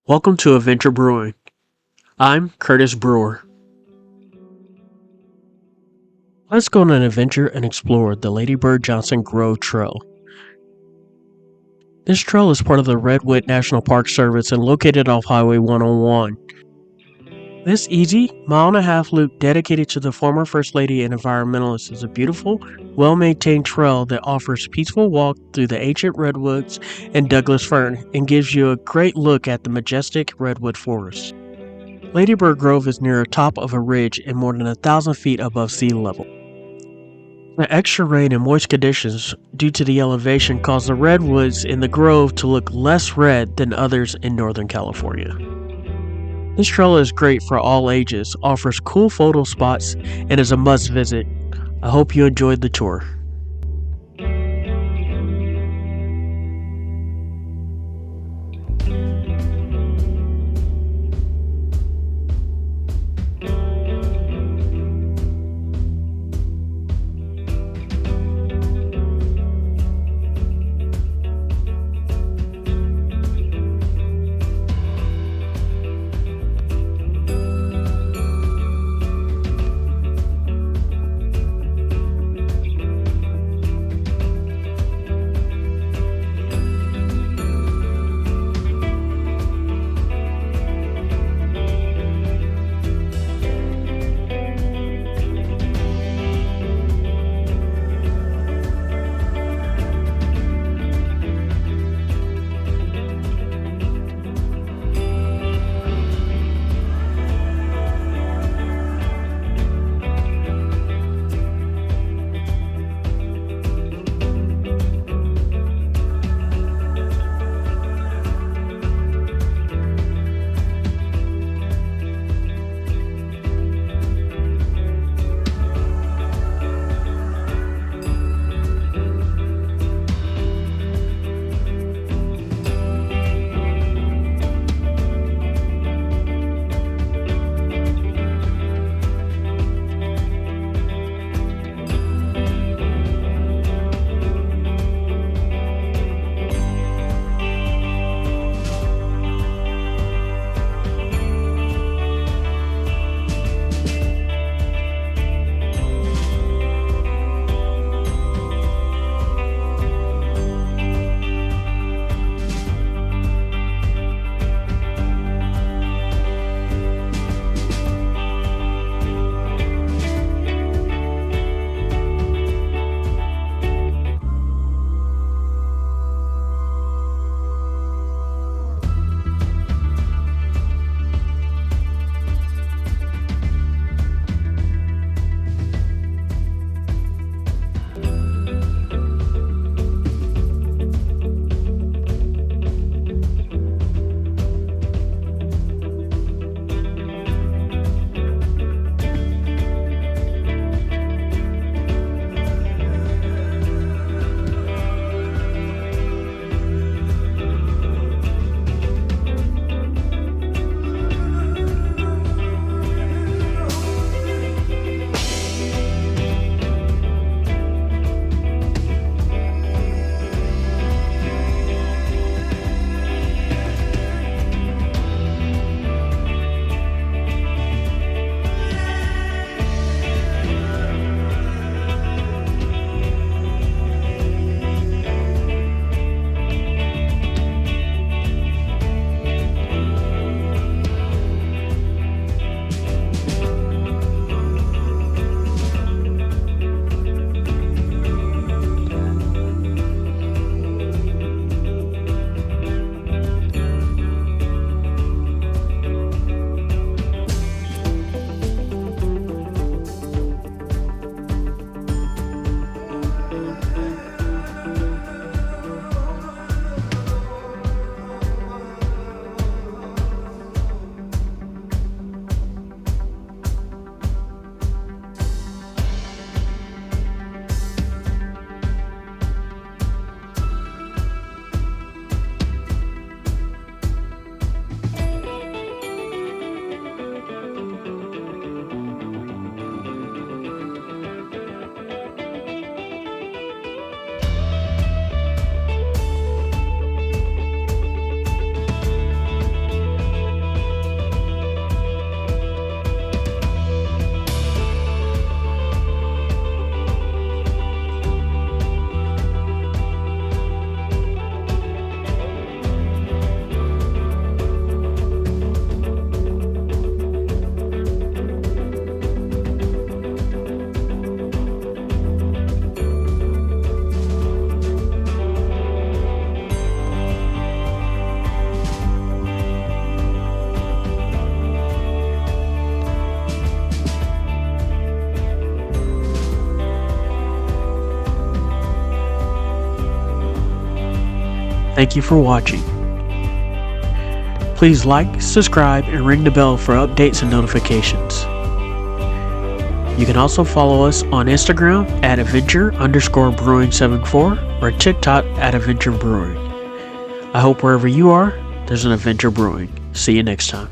Welcome to Adventure Brewing. I'm Curtis Brewer. Let's go on an adventure and explore the Lady Bird Johnson Grove Trail. This trail is part of the Redwood National Park Service and located off Highway 101. This easy, mile-and-a-half loop dedicated to the former First Lady and environmentalist is a beautiful, well-maintained trail that offers peaceful walk through the ancient redwoods and Douglas fern and gives you a great look at the majestic redwood forest. Ladybird Grove is near the top of a ridge and more than 1,000 feet above sea level. The extra rain and moist conditions due to the elevation cause the redwoods in the grove to look less red than others in Northern California. This trail is great for all ages, offers cool photo spots, and is a must visit. I hope you enjoyed the tour. Thank you for watching. Please like, subscribe, and ring the bell for updates and notifications. You can also follow us on Instagram at adventure_brewing74 or TikTok at adventure brewing. I hope wherever you are, there's an adventure brewing. See you next time.